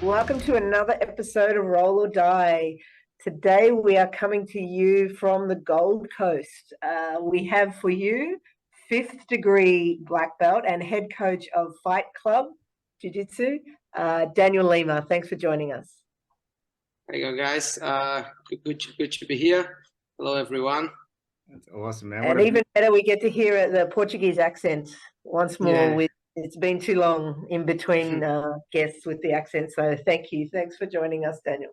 Welcome to another episode of Roll or Die. Today we are coming to you from the Gold Coast. We have for you fifth degree black belt and head coach of Fight Club Jiu-Jitsu, Daniel Lima. Thanks for joining us. There you go, guys. Good to be here. Hello, everyone. That's awesome, man. And even better, we get to hear the Portuguese accent once more. Yeah. It's been too long in between guests with the accent, so thank you. Thanks for joining us, Daniel.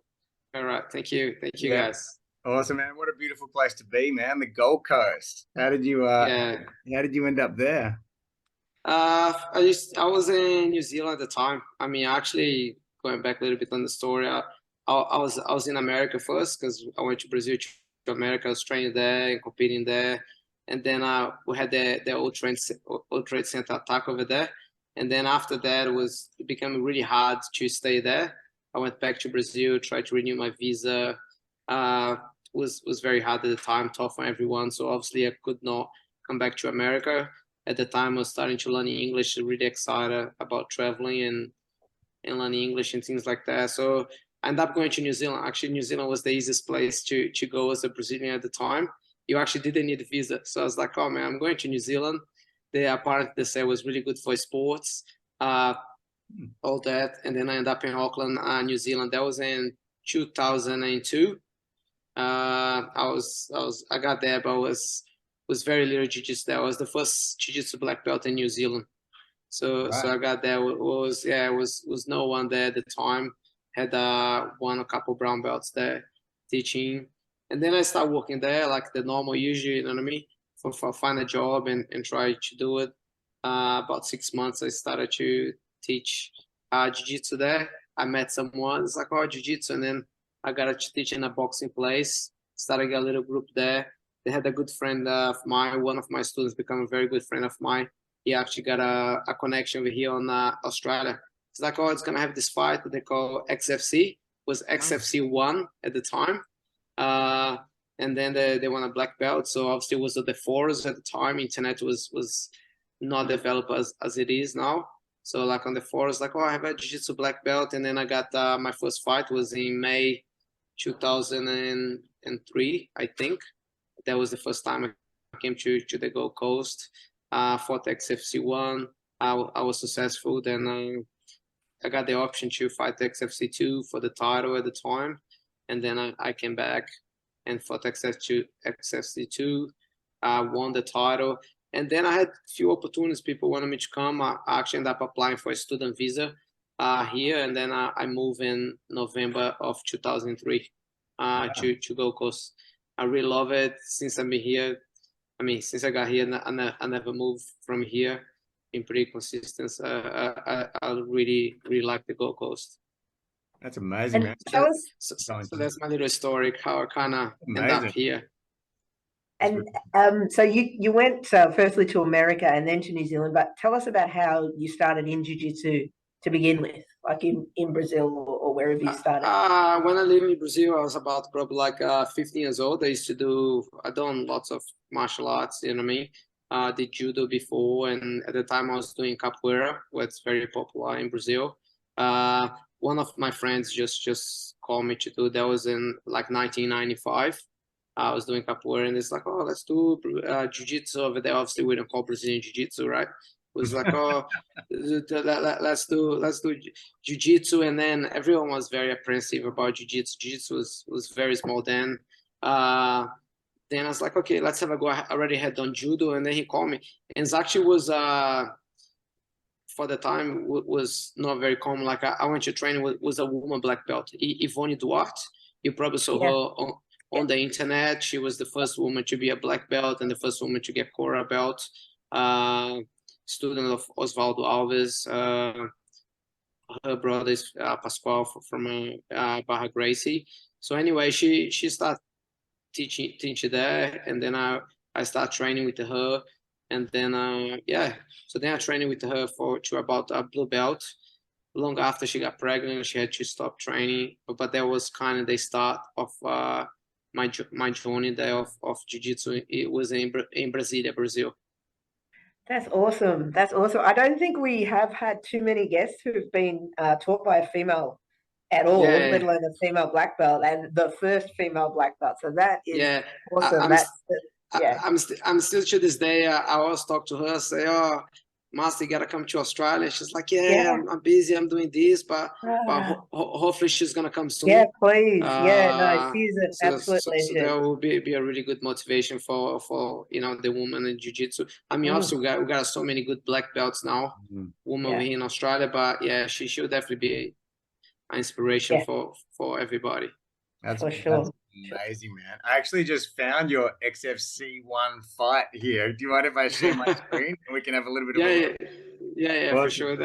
All right, thank you, guys. Awesome, man. What a beautiful place to be, man. The Gold Coast. How did you end up there? I was in New Zealand at the time. I mean, actually, going back a little bit on the story, I was in America first because I went to Brazil to America. I was training there and competing there. And then we had the World Trade Center attack over there. And then after that, it became really hard to stay there. I went back to Brazil, tried to renew my visa. Was very hard at the time, tough on everyone. So obviously I could not come back to America. At the time, I was starting to learn English, really excited about traveling and learning English and things like that. So I ended up going to New Zealand. Actually, New Zealand was the easiest place to go as a Brazilian at the time. You actually didn't need a visa. So I was like, oh man, I'm going to New Zealand. Apparently they said it was really good for sports, all that. And then I ended up in Auckland, New Zealand. That was in 2002. I got there, but was very little jiu-jitsu there. I was the first jiu-jitsu black belt in New Zealand. So Right. so I got there. Was no one there at the time. Had a couple brown belts there teaching. And then I started working there like the normal usually, you know what I mean? For find a job and try to do it. About 6 months, I started to teach jiu-jitsu there. I met someone, it's like, oh, jiu-jitsu. And then I got to teach in a boxing place, started a little group there. They had a good friend of mine, one of my students became a very good friend of mine. He actually got a connection over here on Australia. It's like, oh, it's going to have this fight that they call XFC. It was XFC 1 at the time. And then they won a black belt. So obviously it was the forums at the time. Internet was not developed as it is now. So like on the forums, like, oh, I have a jiu-jitsu black belt. And then I got my first fight was in May 2003, I think. That was the first time I came to the Gold Coast. Fought XFC 1. I was successful. Then I got the option to fight XFC 2 for the title at the time. And then I came back and fought XFC 2, won the title. And then I had a few opportunities. People wanted me to come. I actually ended up applying for a student visa here. And then I moved in November of 2003 to Gold Coast. I really love it since I've been here. I mean, since I got here, I never moved from here. Been pretty consistent. I really, really like the Gold Coast. That's amazing, man. So that's my little story, how I kind of ended up here. And so you went firstly to America and then to New Zealand, but tell us about how you started in jiu-jitsu to begin with, like in Brazil or wherever you started. When I lived in Brazil, I was about probably like 15 years old. I done lots of martial arts, you know what I mean? Did judo before, and at the time I was doing capoeira, which very popular in Brazil. One of my friends just called me to do that. Was in like 1995. I was doing capoeira, and it's like, oh, let's do jiu-jitsu over there. Obviously, we don't call Brazilian jiu-jitsu, right? It was like, oh, let's do jiu-jitsu, and then everyone was very apprehensive about jiu-jitsu. Jiu-jitsu was very small then. Then I was like, okay, let's have a go. I already had done judo, and then he called me, and it actually was. For the time was not very common. Like I went to training was a woman black belt, Yvonne Duarte. You probably saw her on the internet. She was the first woman to be a black belt and the first woman to get Cora belt. Student of Osvaldo Alves. Her brother is Pascoal from Barra Gracie. So anyway, she started teaching there, and then I started training with her. And then, so then I trained with her to about a blue belt. Long after she got pregnant, she had to stop training. But that was kind of the start of my journey there of jiu-jitsu. It was in Brasilia, Brazil. That's awesome. That's awesome. I don't think we have had too many guests who've been taught by a female at all, Yeah. let alone a female black belt, and the first female black belt. So that is Yeah. awesome. Yeah. I'm still to this day. I always talk to her, say, "Oh, Master, you gotta come to Australia." She's like, "Yeah, I'm busy. I'm doing this, but hopefully she's gonna come soon." Yeah, please. Yeah, no, she's an absolute So legend. that will be a really good motivation for the woman in jiu-jitsu. I mean, obviously we got so many good black belts now, women here in Australia, but yeah, she'll definitely be an inspiration for everybody. That's for sure. That's amazing, man. I actually just found your XFC1 fight here. Do you mind if I share my screen and we can have a little bit of a look? Yeah, Awesome. for sure.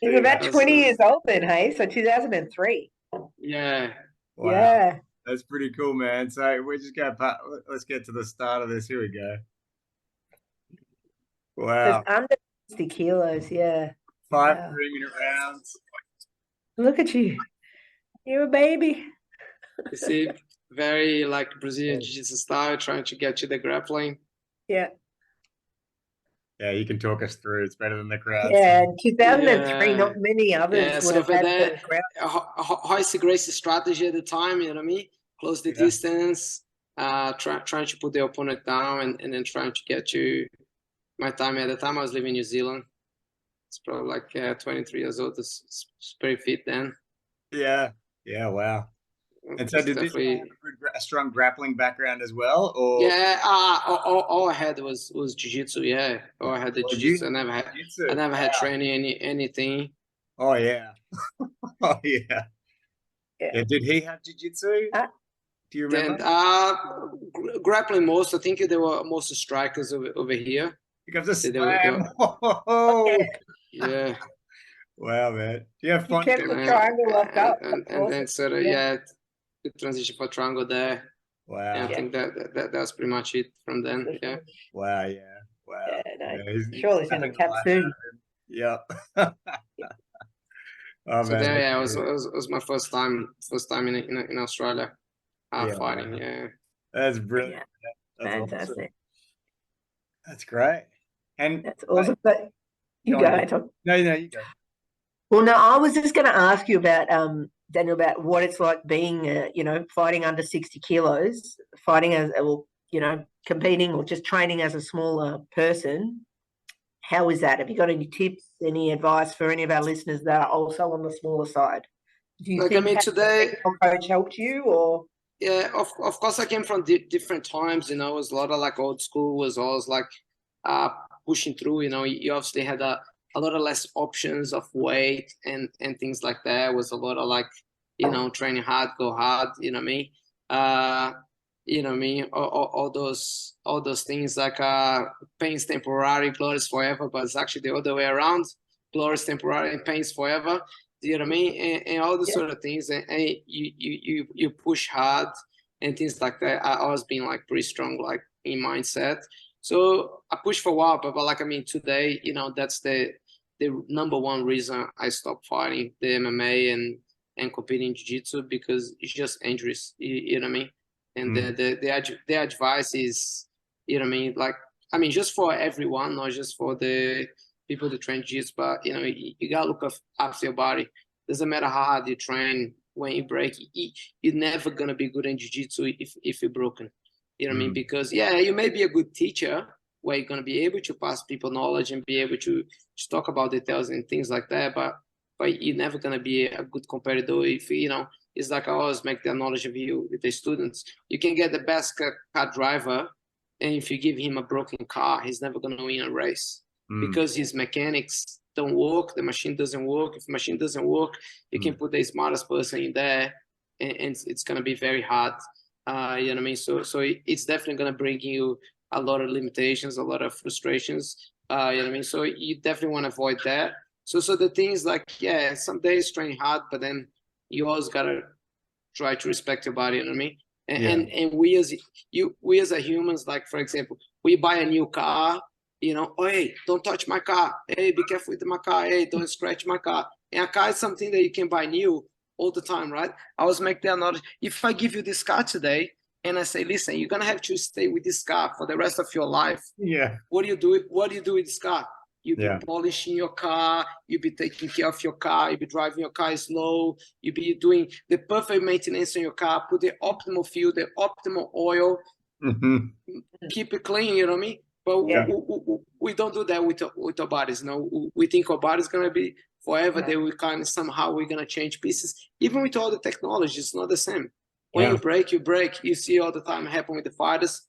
He's about 20 years old then, hey? So 2003. Yeah. Wow. Yeah. That's pretty cool, man. So we're just going to, let's get to the start of this. Here we go. Wow. It's under 60 kilos, yeah. 5 3-minute rounds. Look at you. You're a baby. You see, very like Brazilian Jiu-Jitsu style, trying to get to the grappling. Yeah. Yeah, you can talk us through. It's better than the crowd. Yeah, in 2003, not many others would have had the ground. Hoist Gracie strategy at the time, you know what I mean? Close the distance, trying to put the opponent down and then trying to get to my time. At the time, I was living in New Zealand. It's probably like 23 years old. It's pretty fit then. Yeah. Yeah, wow. And so did this have a strong grappling background as well? Or yeah, all I had was jiu-jitsu, yeah. All I had the jiu-jitsu. I never had training anything. Oh yeah. Oh yeah. Yeah. Did he have jiu-jitsu? Do you remember? Grappling most. I think they were most strikers over here. Because the slam. Yeah. Wow, man. Do you have fun? You kept the triangle locked up. And then sort of good transition for triangle there. Wow. And I think that's pretty much it from then. Yeah. Wow. Yeah. Wow. Yeah, no, surely he's in a cap soon. Yeah. Oh, so man, there, it was my first time in Australia fighting. Yeah. That's brilliant. Yeah. That's fantastic. Awesome. That's great. And that's awesome. But you go ahead, Tom. No, you go. Well, no, I was just going to ask you about Daniel, about what it's like being, fighting under 60 kilos, fighting as, competing or just training as a smaller person. How is that? Have you got any tips, any advice for any of our listeners that are also on the smaller side? Do you think today coach helped you or? Yeah, of course I came from different times, it was a lot of like old school, was always like pushing through, you obviously had a lot of less options of weight and things like that. It was a lot of like, training hard, go hard, you know what I mean? All those things like pain's temporary, glory's forever, but it's actually the other way around. Glory's temporary and pain's forever. You know what I mean? And all those sort of things, and you push hard and things like that. I always been like pretty strong, like in mindset. So I pushed for a while, but like, I mean, today, that's the number one reason I stopped fighting the MMA and competing jiu-jitsu, because it's just injuries, you know what I mean? And the advice is, you know what I mean? Like, I mean, just for everyone, not just for the people that train jiu-jitsu, but, you got to look after your body. Doesn't matter how hard you train, when you break, you're never going to be good in jiu-jitsu if you're broken. You know what I mean? Because, you may be a good teacher where you're going to be able to pass people knowledge and be able to talk about details and things like that, but you're never going to be a good competitor if, it's like I always make the knowledge of you with the students. You can get the best car driver, and if you give him a broken car, he's never going to win a race because his mechanics don't work, the machine doesn't work. If the machine doesn't work, you can put the smartest person in there, and it's going to be very hard. You know what I mean? So it's definitely going to bring you a lot of limitations, a lot of frustrations. You know what I mean? So you definitely want to avoid that. So the thing is like, some days train hard, but then you always got to try to respect your body, you know what I mean? And we as a humans, like, for example, we buy a new car, oh, hey, don't touch my car. Hey, be careful with my car. Hey, don't scratch my car. And a car is something that you can buy new all the time, right? I always make that knowledge. If I give you this car today and I say, listen, you're going to have to stay with this car for the rest of your life. Yeah. What do you do with this car? you be polishing your car, you be taking care of your car, you be driving your car slow, you be doing the perfect maintenance on your car, put the optimal fuel, the optimal oil, keep it clean, you know what I mean? But we don't do that with our bodies. No, we think our body's gonna be forever. That we kind of somehow we're gonna change pieces. Even with all the technology, it's not the same. When you break, you break. You see all the time happen with the fighters.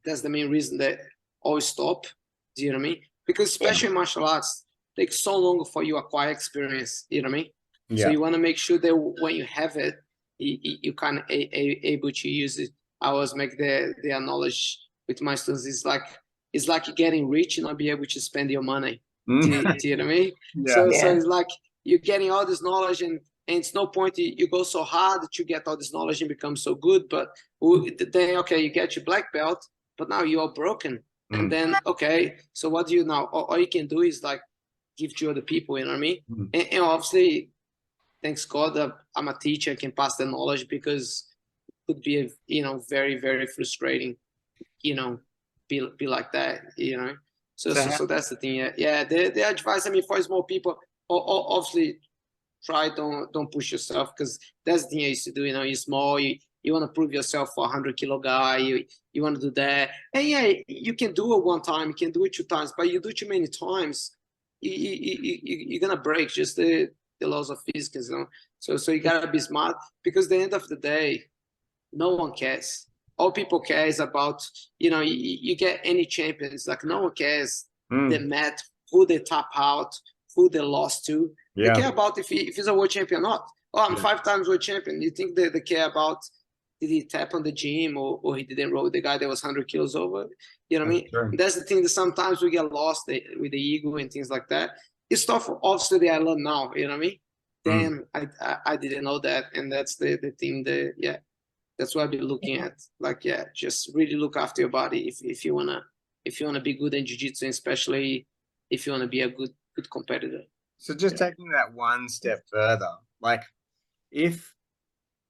That's the main reason that always stop. Do you know what I mean? Because especially in martial arts, it takes so long for you to acquire experience. You know what I mean? So you want to make sure that when you have it, you kind of able to use it. I always make the knowledge with my students. It's like getting rich and not be able to spend your money. Do you know what I mean? So it's like you're getting all this knowledge and it's no point you go so hard that you get all this knowledge and become so good. But then, okay, you get your black belt, but now you're broken. And then, okay, so what do you now? All you can do is like give to other people, you know what I mean? And obviously, thanks God that I'm a teacher, I can pass the knowledge because it could be, very, very frustrating, be like that, So that's the thing. Yeah. The advice, for small people, obviously, don't push yourself because that's the thing I used to do. You're small, you want to prove yourself for 100-kilo guy. You want to do that, and you can do it one time, you can do it 2 times, but you do too many times, you're gonna break just the laws of physics. So you gotta be smart because at the end of the day, no one cares. All people care is about you get any champions, like no one cares the match, who they tap out, who they lost to. They care about if he's a world champion or not. Oh, I'm 5 times world champion. You think they care about did he tap on the gym or he didn't roll the guy that was 100 kilos over? You know what I mean? Sure. That's the thing that sometimes we get lost with the ego and things like that. It's stuff obviously that I learn now, you know what I mean? Then I didn't know that. And that's the thing that, that's what I've been looking at. Like, just really look after your body if you wanna be good in jiu-jitsu, especially if you wanna be a good competitor. So just taking that one step further, like if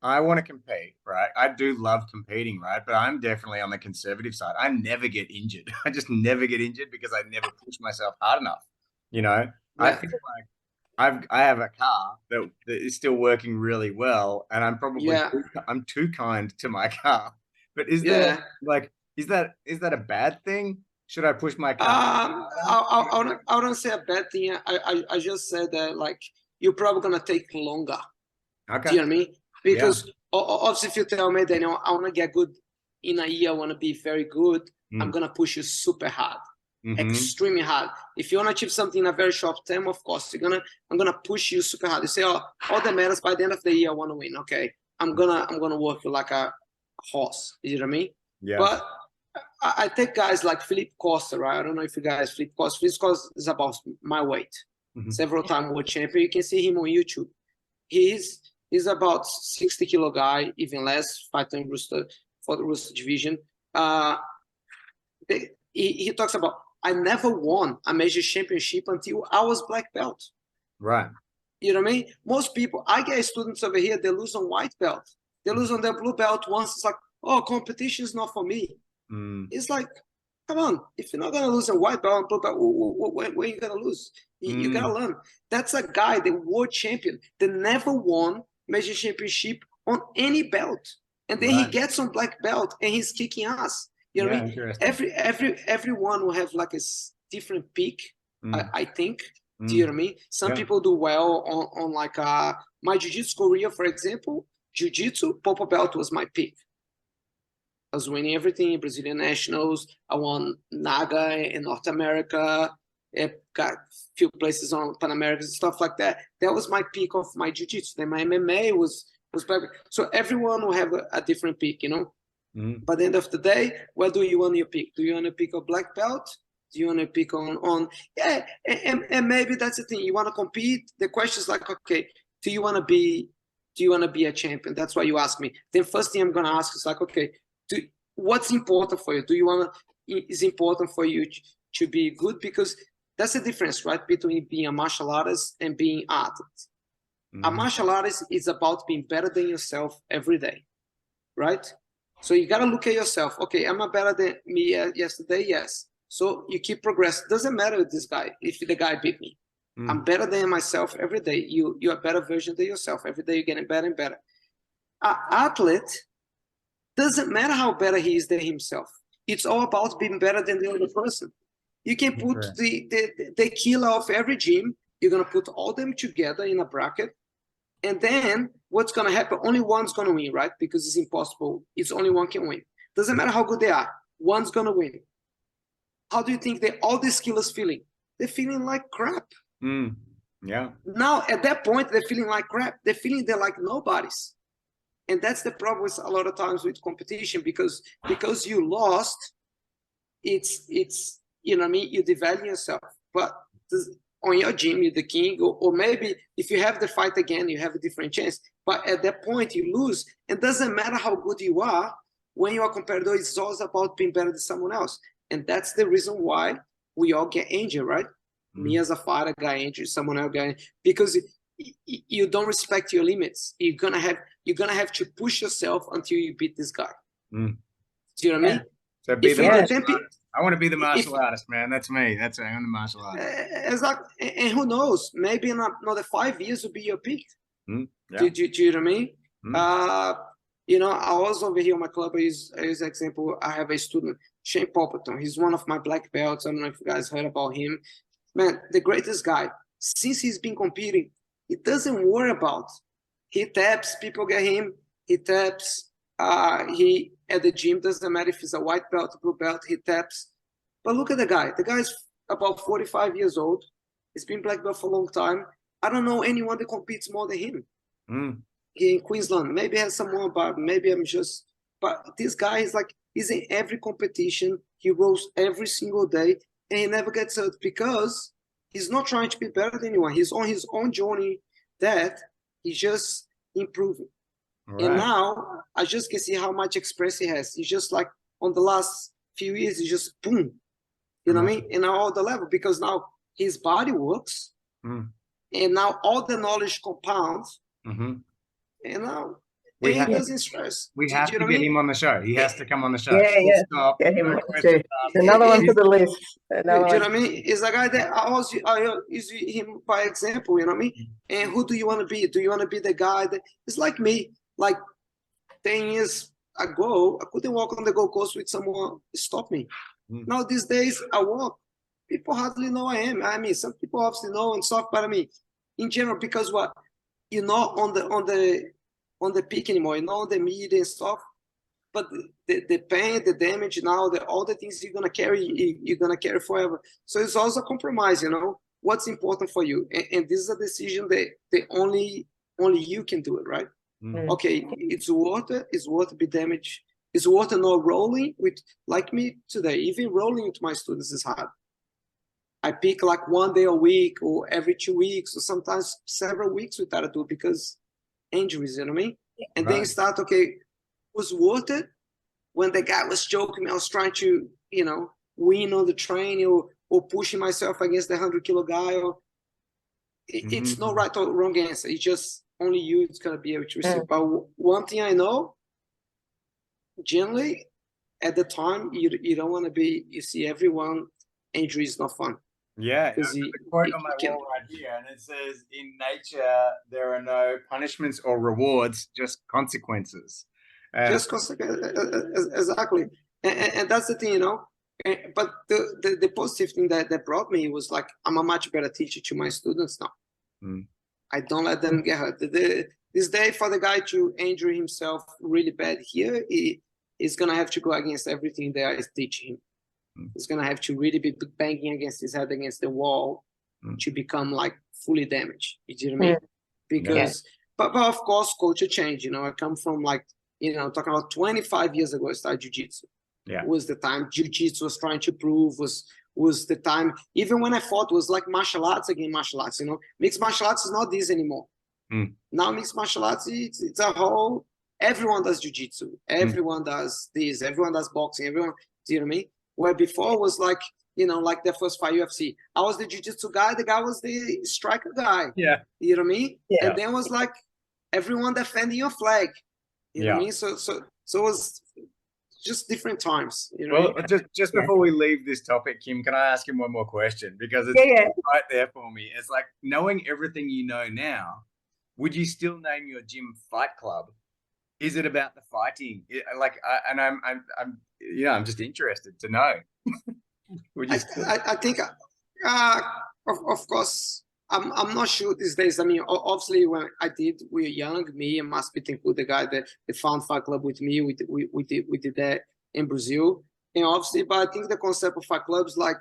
I want to compete, right? I do love competing, right? But I'm definitely on the conservative side. I never get injured. I just never get injured because I never push myself hard enough. I feel like I have a car that is still working really well, and I'm probably I'm too kind to my car. But is there is that a bad thing? Should I push my car? I don't say a bad thing. I just said that like you're probably gonna take longer. Okay. Do you know what I mean? Because obviously, if you tell me that I want to get good in a year, I want to be very good, I'm gonna push you super hard, extremely hard. If you want to achieve something in a very short time, of course, I'm gonna push you super hard. You say, all that matters by the end of the year, I want to win. Okay, I'm gonna work you like a horse. You know what I mean? Yeah. But I take guys like Philippe Costa, right? I don't know if you guys Philippe Costa is about my weight, several time world champion. You can see him on YouTube. He's about 60-kilo guy, even less, fighting Rooster for the Rooster division. He talks about, I never won a major championship until I was black belt. Right. You know what I mean? Most people, I get students over here, they lose on white belt. They lose on their blue belt once. It's like, competition is not for me. It's like, come on, if you're not going to lose a white belt, blue belt, when are you going to lose? You got to learn. That's a guy, the world champion, that never won major championship on any belt. And then he gets on black belt and he's kicking ass. You know what I mean? Everyone will have like a different peak, I think. Do you know what I mean? Some people do well on like my jiu-jitsu career, for example. Jiu-jitsu, purple belt was my peak. I was winning everything, Brazilian nationals. I won Naga in North America. I got a few places on Pan Americans and stuff like that. That was my peak of my jiu-jitsu. Then my MMA was back. So everyone will have a different peak, But at the end of the day, where do you want your peak? Do you want to pick a black belt? Do you want to pick on and maybe that's the thing. You want to compete. The question is like, okay, do you want to be a champion? That's why you ask me. Then first thing I'm gonna ask is like, okay, what's important for you? Is important for you to be good? Because that's the difference, right? Between being a martial artist and being an athlete. A martial artist is about being better than yourself every day, right? So you got to look at yourself. Okay, am I better than me yesterday? Yes. So you keep progressing. Doesn't matter with this guy if the guy beat me. I'm better than myself every day. You're a better version of yourself. Every day you're getting better and better. An athlete, doesn't matter how better he is than himself. It's all about being better than the other person. You can put the killer of every gym. You're going to put all them together in a bracket. And then what's going to happen? Only one's going to win, right? Because it's impossible. It's only one can win. Doesn't matter how good they are. One's going to win. How do you think all these killers feeling? They're feeling like crap. Yeah. Now, at that point, they're feeling like crap. They're feeling they're like nobodies. And that's the problem with a lot of times with competition, because you lost, it's you know what I mean, you devalue yourself. But on your gym, you're the king, or maybe if you have the fight again, you have a different chance. But at that point, you lose. It doesn't matter how good you are. When you are competitor, it's always about being better than someone else. And that's the reason why we all get injured, right? Me as a fighter got injured, someone else got injured, because you don't respect your limits. You're gonna have to push yourself until you beat this guy. Do you know what I mean? So I want to be the martial artist, man. That's me. I'm the martial artist. Exactly. And who knows? Maybe in another 5 years will be your peak. Yeah. Do you know what I mean? You know, I was over here on my club. As example, I have a student, Shane Popperton. He's one of my black belts. I don't know if you guys heard about him. Man, the greatest guy. Since he's been competing, he doesn't worry about. He taps, people get him. He taps. He at the gym, doesn't matter if he's a white belt, blue belt, he taps. But look at the guy. The guy's about 45 years old. He's been black belt for a long time. I don't know anyone that competes more than him. Here in Queensland, maybe has some more, but maybe I'm just. But this guy is like, he's in every competition. He rolls every single day, and he never gets hurt because he's not trying to be better than anyone. He's on his own journey that he's just improving. Right. And now I just can see how much experience he has. He's just like on the last few years, he's just boom. You know what I mean? And now all the level, because now his body works, and now all the knowledge compounds, and now he doesn't stress. We have to get him on the show. He has to come on the show. Stop. Get him another one for the list. Do you know what I mean? It's a guy that I use him by example, you know what I mean? And who do you want to be? Do you want to be the guy that it's like me? Like 10 years ago, I couldn't walk on the Gold Coast with someone stop me. Now these days I walk. People hardly know I am. I mean, some people obviously know and stuff, but I mean, in general, because what you're not on the peak anymore, you're not on the media and stuff. But the pain, the damage, now all the things you're gonna carry forever. So it's also a compromise, you know. What's important for you, and this is a decision that only you can do it, right? Okay, it's worth it. It's worth to be damaged. It's worth not rolling with, like me today. Even rolling with my students is hard. I pick like one day a week or every 2 weeks or sometimes several weeks without a do because injuries, you know what I mean? And then you start, okay, was worth it when the guy was choking me? I was trying to, you know, win on the train or pushing myself against the 100-kilo guy. Or it's no right or wrong answer. It's just only you is gonna be able to receive. But one thing I know, generally, at the time you don't want to be. You see, everyone injury is not fun. Yeah, there's a quote on my wall right here, and it says, "In nature, there are no punishments or rewards, just consequences." Just consequences, exactly. And that's the thing, you know. But the positive thing that brought me was like, I'm a much better teacher to my students now. I don't let them get hurt. This day, for the guy to injure himself really bad here, he's gonna have to go against everything that I teach him. He's gonna have to really be banging against his head against the wall to become like fully damaged. You know what I mean? Because, but of course, culture change. You know, I come from like, you know, talking about 25 years ago, I started jiu-jitsu. Yeah, was the time jiu-jitsu was trying to prove, was the time. Even when I fought, was like martial arts against martial arts. You know, mixed martial arts is not this anymore. Now mixed martial arts, it's a whole. Everyone does jiu-jitsu. Everyone does this. Everyone does boxing. Everyone. Do you know what I mean? Where before was like, you know, like the first fight UFC. I was the jiu-jitsu guy. The guy was the striker guy. Yeah. You know what I mean? Yeah. And then was like everyone defending your flag. You know what I mean? So it was just different times, you know. Well, just before we leave this topic, Kim, can I ask him one more question? Because it's Yeah. right there for me. It's like, knowing everything you know now, would you still name your gym Fight Club? Is it about the fighting? I'm just interested to know. Would you still? I think, of course, I'm not sure these days. I mean, obviously, when we were young, me and Maspit include the guy that found Fight Club with me. We did that in Brazil, and obviously, but I think the concept of Fight Clubs, like,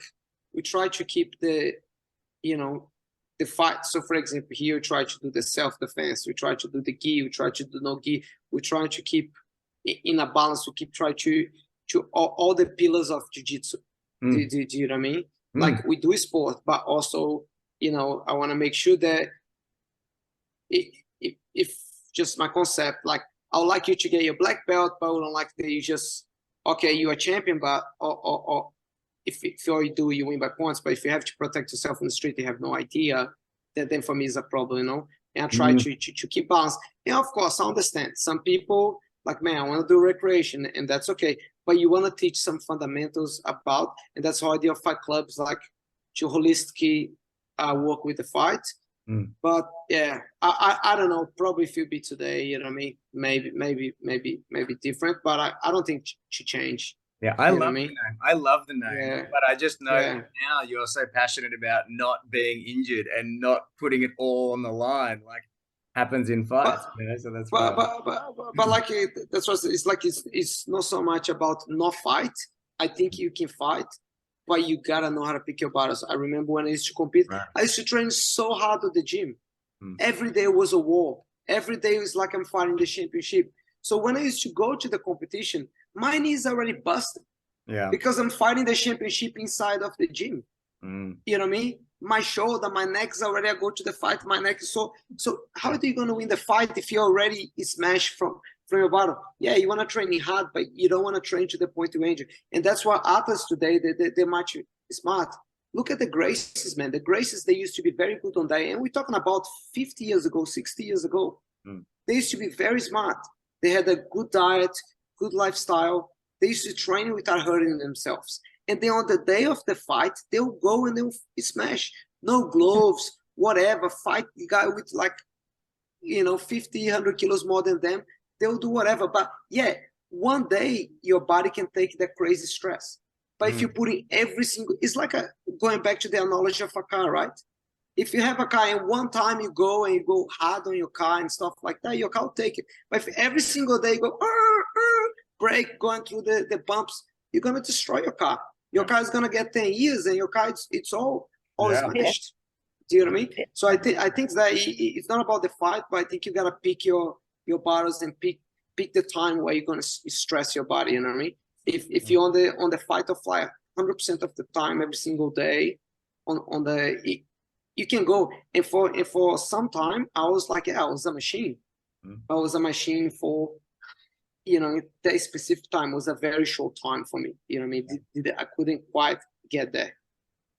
we try to keep the fight. So, for example, here we try to do the self-defense. We try to do the gi. We try to do no gi. We try to keep in a balance. We keep trying to all the pillars of jiu-jitsu. Do you know what I mean? Like, we do sport, but also, I want to make sure that if just my concept, like, I would like you to get your black belt, but I don't like that you just, okay, you're a champion, but or if all you do, you win by points. But if you have to protect yourself in the street, you have no idea, then for me is a problem, And I try to keep balance. And of course, I understand some people, like, man, I want to do recreation, and that's okay. But you want to teach some fundamentals about, and that's how I do Fight Clubs, like, to holistically work with the fight. But yeah, I don't know. Probably if you be today, you know what I mean? Maybe different. But I don't think to change. Yeah, I love the name. I love the name, Yeah. but I just know that now you're so passionate about not being injured and not putting it all on the line, like happens in fights. So that's but like, that's what it's like. It's not so much about not fight. I think you can fight, but you gotta know how to pick your battles. I remember when I used to compete, I used to train so hard at the gym. Every day was a war. Every day was like I'm fighting the championship. So when I used to go to the competition, my knees already busted. Yeah. Because I'm fighting the championship inside of the gym. You know what I mean? My shoulder, my neck's already, I go to the fight, my neck is so how are you going to win the fight if you're already smashed from your bottom? Yeah, you want to train hard, but you don't want to train to the point to injure. And that's why athletes today, they're much smart. Look at the Gracies, man. The Gracies, they used to be very good on that. And we're talking about 50 years ago, 60 years ago. They used to be very smart. They had a good diet, good lifestyle. They used to train without hurting themselves. And then on the day of the fight, they'll go and they'll smash. No gloves, whatever. Fight the guy with 50, 100 kilos more than them. They'll do whatever. But yeah, one day your body can take that crazy stress. But if you put in every single, it's like going back to the analogy of a car, right? If you have a car and one time you go hard on your car and stuff like that, your car will take it. But if every single day you go, brake, going through the bumps, you're going to destroy your car. Your car is going to get 10 years and your car, it's all smashed. Do you know what I mean? So I think that it's not about the fight, but I think you got to pick your battles and pick the time where you're going to stress your body. You know what I mean? If you're on the fight or flight 100% of the time, every single day, you can go. And for some time, I was like, I was a machine. I was a machine for, that specific time was a very short time for me. You know what I mean? I couldn't quite get there.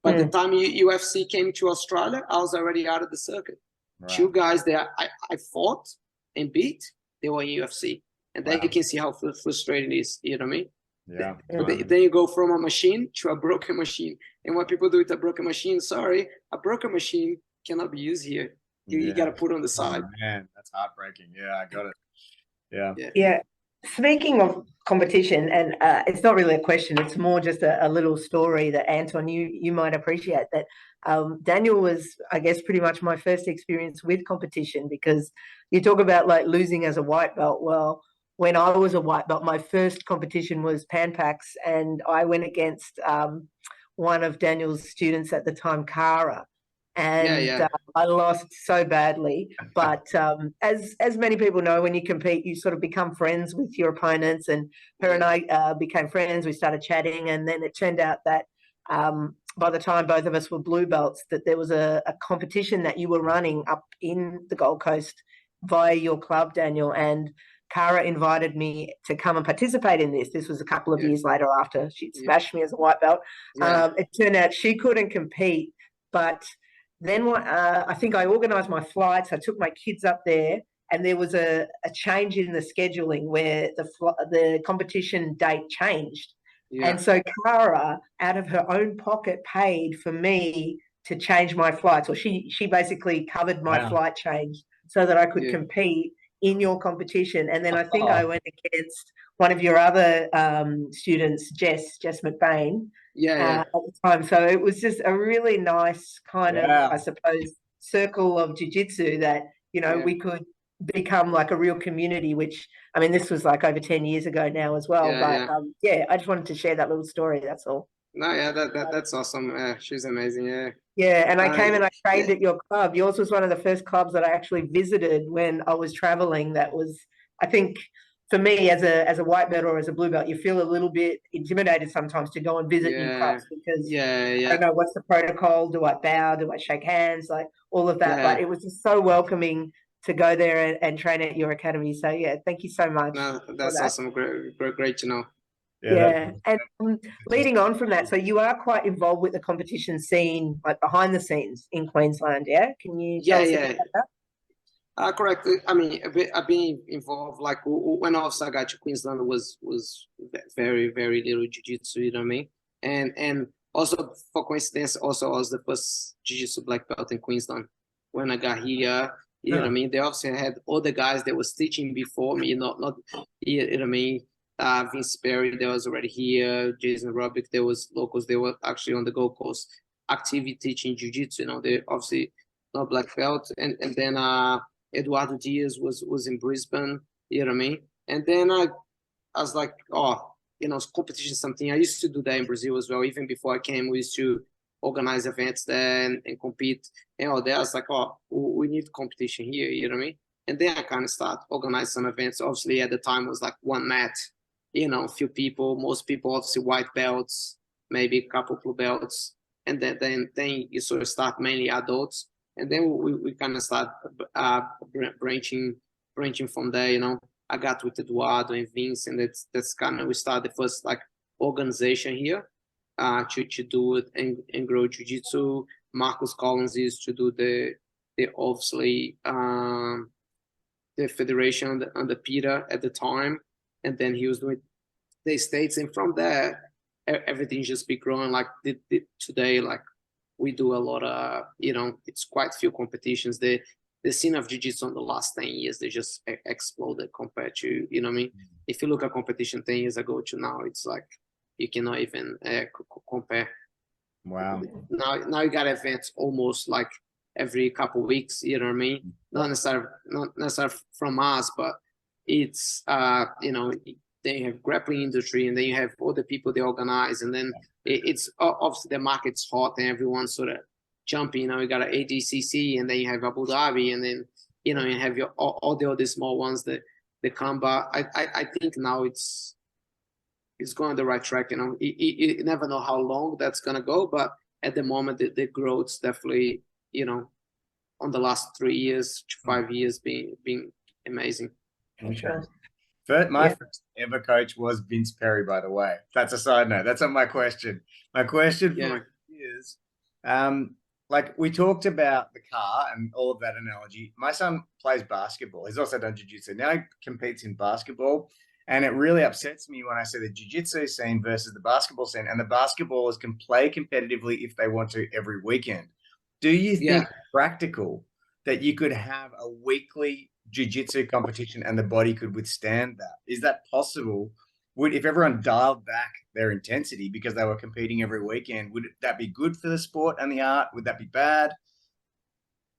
By the time UFC came to Australia, I was already out of the circuit. Right. 2 guys there I fought and beat, they were in UFC. And then you can see how frustrating it is. You know what I mean? Yeah. Then you go from a machine to a broken machine. And what people do with a broken machine, a broken machine cannot be used here. You got to put it on the side. Oh, man, that's heartbreaking. Yeah, I got it. Yeah. Speaking of competition, and it's not really a question, it's more just a little story that, Anton, you might appreciate that. Daniel was, I guess, pretty much my first experience with competition, because you talk about like losing as a white belt. Well, when I was a white belt, my first competition was Pan Pacs, and I went against one of Daniel's students at the time, Kara. And I lost so badly. But as many people know, when you compete, you sort of become friends with your opponents. And her and I became friends. We started chatting, and then it turned out that by the time both of us were blue belts, that there was a competition that you were running up in the Gold Coast via your club, Daniel. And Kara invited me to come and participate in this. This was a couple of years later after she'd smashed me as a white belt. It turned out she couldn't compete, but then I think I organised my flights. I took my kids up there, and there was a change in the scheduling where the competition date changed. Yeah. And so Cara, out of her own pocket, paid for me to change my flights, or she basically covered my flight change so that I could compete in your competition. And then I think I went against one of your other students, Jess McBain, at the time. So it was just a really nice kind of, I suppose, circle of jiu-jitsu that, you know, we could become like a real community, which, I mean, this was like over 10 years ago now as well. I just wanted to share that little story. That's all. No, yeah, that's awesome. She's amazing. And I came and I trained at your club. Yours was one of the first clubs that I actually visited when I was traveling. That was, I think, for me as a white belt or as a blue belt, you feel a little bit intimidated sometimes to go and visit new clubs because I don't know what's the protocol. Do I bow? Do I shake hands? Like all of that. But it was just so welcoming to go there and train at your academy. So thank you so much. No, that's awesome. Great to know. And leading on from that, so you are quite involved with the competition scene, like behind the scenes in Queensland. Can you tell us a bit about that? Correct. I mean, I've been involved. Like when I got to Queensland, was very little jiu-jitsu. You know what I mean? And also for coincidence, also I was the first jiu-jitsu black belt in Queensland when I got here. You know what I mean? They obviously had all the guys that was teaching before me, not you know what I mean? Vince Perry, that was already here. Jason Robick, there was locals. They were actually on the Gold Coast, actively teaching jiu-jitsu. You know, they obviously not black belt. And then Eduardo Diaz was in Brisbane. You know what I mean? And then I was like, you know, competition is something. I used to do that in Brazil as well. Even before I came, we used to organize events there and compete. And all that. I was like, we need competition here. You know what I mean? And then I kind of start organizing some events. Obviously, at the time, it was like one mat. You know, a few people, most people obviously white belts, maybe a couple blue belts, and then you sort of start mainly adults, and then we kind of start branching from there. You know, I got with Eduardo and Vince, and that's kind of we started the first like organization here to do it and grow jiu-jitsu. Marcus Collins used to do the obviously the federation under Peter at the time. And then he was doing the States, and from there, everything just be growing. Like today, like we do a lot of, you know, it's quite few competitions. The scene of jiu-jitsu in the last 10 years, they just exploded compared to, you know what I mean? If you look at competition 10 years ago to now, it's like you cannot even compare. Wow. Now you got events almost like every couple of weeks, you know what I mean? Not necessarily from us, but it's you know, they have grappling industry, and then you have all the people they organize, and then it's obviously the market's hot and everyone's sort of jumping. You know, you got an ADCC, and then you have Abu Dhabi, and then you know you have your all the other small ones that come. But I think now it's going on the right track. You know, you never know how long that's gonna go, but at the moment the growth's definitely, you know, on the last 3 years to 5 years being amazing. Sure. My first ever coach was Vince Perry, by the way. That's a side note. That's not my question. My question for you is, like we talked about the car and all of that analogy. My son plays basketball. He's also done jiu-jitsu. Now he competes in basketball. And it really upsets me when I see the jiu-jitsu scene versus the basketball scene. And the basketballers can play competitively if they want to every weekend. Do you think it's practical that you could have a weekly jiu-jitsu competition and the body could withstand that? Is that possible? If everyone dialed back their intensity because they were competing every weekend, would that be good for the sport and the art? Would that be bad?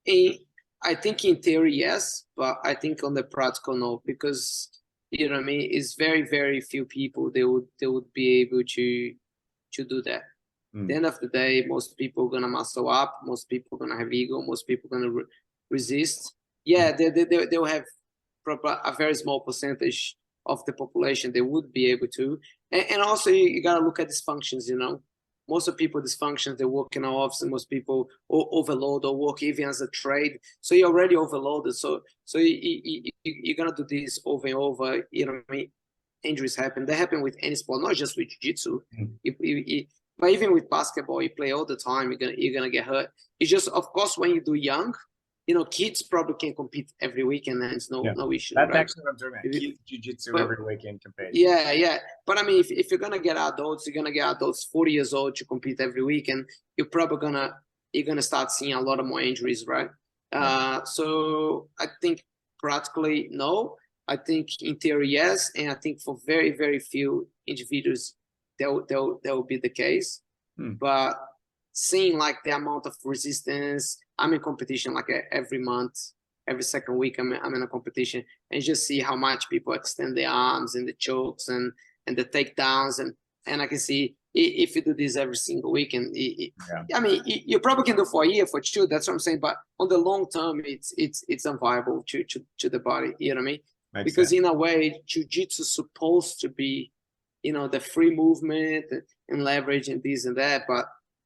I think in theory, yes, but I think on the practical, no, because you know what I mean, it's very few people they would be able to do that. At the end of the day, most people are gonna muscle up, most people are gonna have ego, most people are gonna resist. Yeah, they'll have probably a very small percentage of the population they would be able to. And also you gotta look at dysfunctions, you know. Most of people dysfunctions, they work in our office, and most people overload or work even as a trade. So you're already overloaded. So you're gonna do this over and over, you know what I mean? Injuries happen. They happen with any sport, not just with jiu-jitsu. But even with basketball, you play all the time, you're gonna get hurt. It's just, of course, when you do young, kids probably can compete every weekend, and it's no issue. That's right? actually what I'm talking about. Kids jiu-jitsu every weekend compete. Yeah. But I mean, if you're gonna get adults, you're gonna get adults 40 years old to compete every week, and you're gonna start seeing a lot of more injuries, right? So I think practically no. I think in theory yes, and I think for very very few individuals that will be the case. But seeing like the amount of resistance, I'm in competition like every month, every second week I'm in a competition, and just see how much people extend their arms and the chokes and the takedowns, and I can see if you do this every single week, and I mean you probably can do for a year, for 2. That's what I'm saying. But on the long term, it's unviable to the body. You know what I mean? Because sense. In a way, jiu-jitsu is supposed to be, the free movement and leverage and this and that, but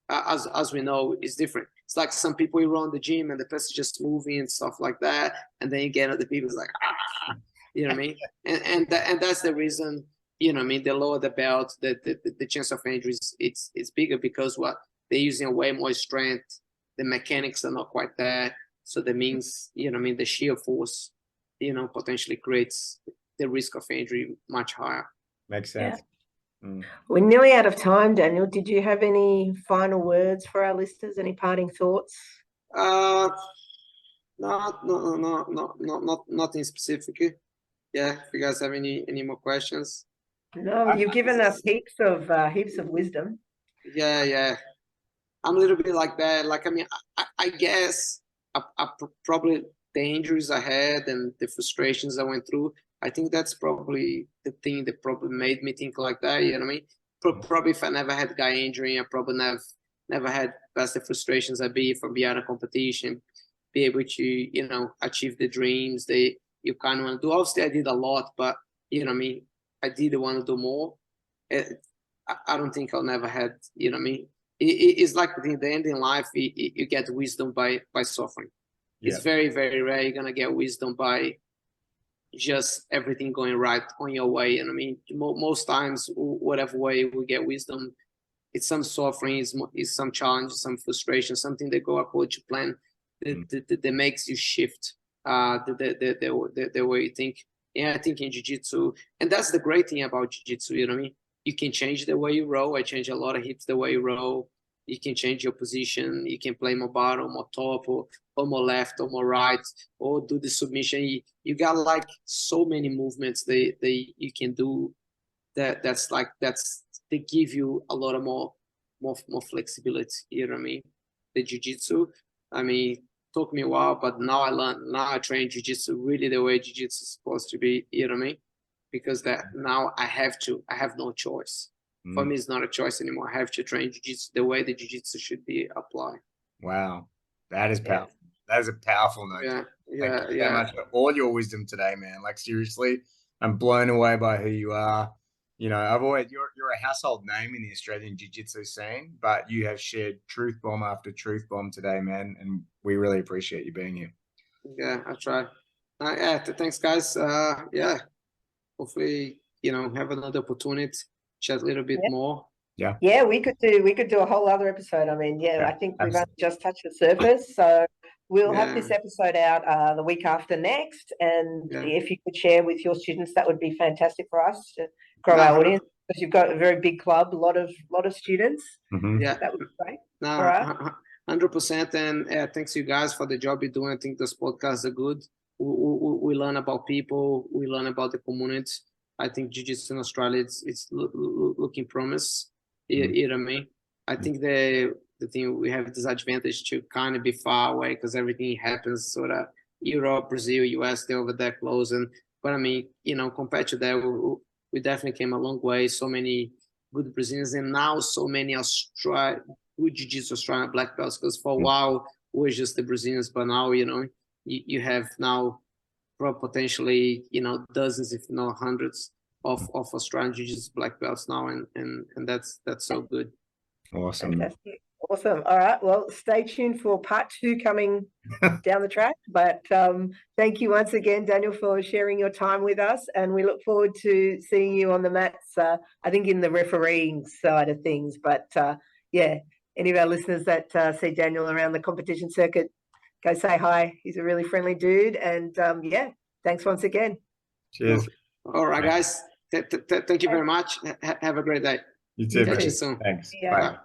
as we know, it's different. It's like some people you run the gym and the person just moving and stuff like that, and then you get other people's like, you know what I mean? And that's the reason, you know what I mean, the lower the belt, the chance of injuries it's bigger, because they're using way more strength, the mechanics are not quite there, so that means, you know what I mean, the sheer force, potentially creates the risk of injury much higher. Makes sense. We're nearly out of time, Daniel. Did you have any final words for our listeners? Any parting thoughts? No, nothing specific. Yeah, if you guys have any more questions. No, you've given us heaps of wisdom. Yeah. I'm a little bit like that. Like, I mean, I guess I probably the injuries I had and the frustrations I went through, I think that's probably the thing that probably made me think like that. You know what I mean? Probably if I never had guy injury, I probably never had past the frustrations I'd be from being out of competition, be able to, achieve the dreams that you kind of want to do. Obviously, I did a lot, but, you know what I mean? I did want to do more. I don't think I'll never had, you know what I mean? It's like the end in life, you get wisdom by suffering. Yeah. It's very, very rare you're going to get wisdom by just everything going right on your way. And I mean, most times, whatever way we get wisdom, it's some suffering, it's some challenge, some frustration, something that go according to plan that makes you shift the way you think. Yeah, I think in jiu-jitsu, and that's the great thing about jiu-jitsu, you know what I mean? You can change the way you roll. I change a lot of hips the way you roll. You can change your position. You can play more bottom, more top, or more left, or more right, or do the submission. You got like so many movements that you can do. They give you a lot of more flexibility. You know what I mean? The jiu-jitsu. I mean, took me a while, but now I train jiu-jitsu really the way jiu-jitsu is supposed to be. You know what I mean? Because that now I have no choice. For me, it's not a choice anymore. I have to train jiu-jitsu the way the jiu-jitsu should be applied. Wow. That is powerful. That is a powerful note. Thank you so much for all your wisdom today, man. Like, seriously, I'm blown away by who you are. You're a household name in the Australian jiu-jitsu scene, but you have shared truth bomb after truth bomb today, man. And we really appreciate you being here. Yeah, I try. Thanks, guys. Hopefully, have another opportunity, chat a little bit more. Yeah, we could do a whole other episode. I mean, I think we've only just touched the surface. So we'll have this episode out the week after next. And if you could share with your students, that would be fantastic for us to grow our audience, because you've got a very big club, a lot of students. Mm-hmm. Yeah, that would be great. 100%. And thanks to you guys for the job you're doing. I think those podcasts are good. We learn about people. We learn about the community. I think jiu-jitsu in Australia, it's looking promise. You know what I mean? I think the thing we have this advantage to kind of be far away, because everything happens sort of Europe, Brazil, US, they're over there close. But I mean, compared to that, we definitely came a long way. So many good Brazilians, and now so many good jiu-jitsu Australian black belts. Because for a while it was just the Brazilians, but now you have now potentially dozens, if not hundreds, of Australian jiu-jitsu black belts now, and that's so good. Awesome. Fantastic. Awesome. All right. Well, stay tuned for part 2 coming down the track. But thank you once again, Daniel, for sharing your time with us, and we look forward to seeing you on the mats. I think in the refereeing side of things, but any of our listeners that see Daniel around the competition circuit, go say hi. He's a really friendly dude. And yeah, thanks once again. Cheers. All right, guys. Thank you very much. Have a great day. You too, You man. Catch you too. soon. Thanks. Yeah. Bye.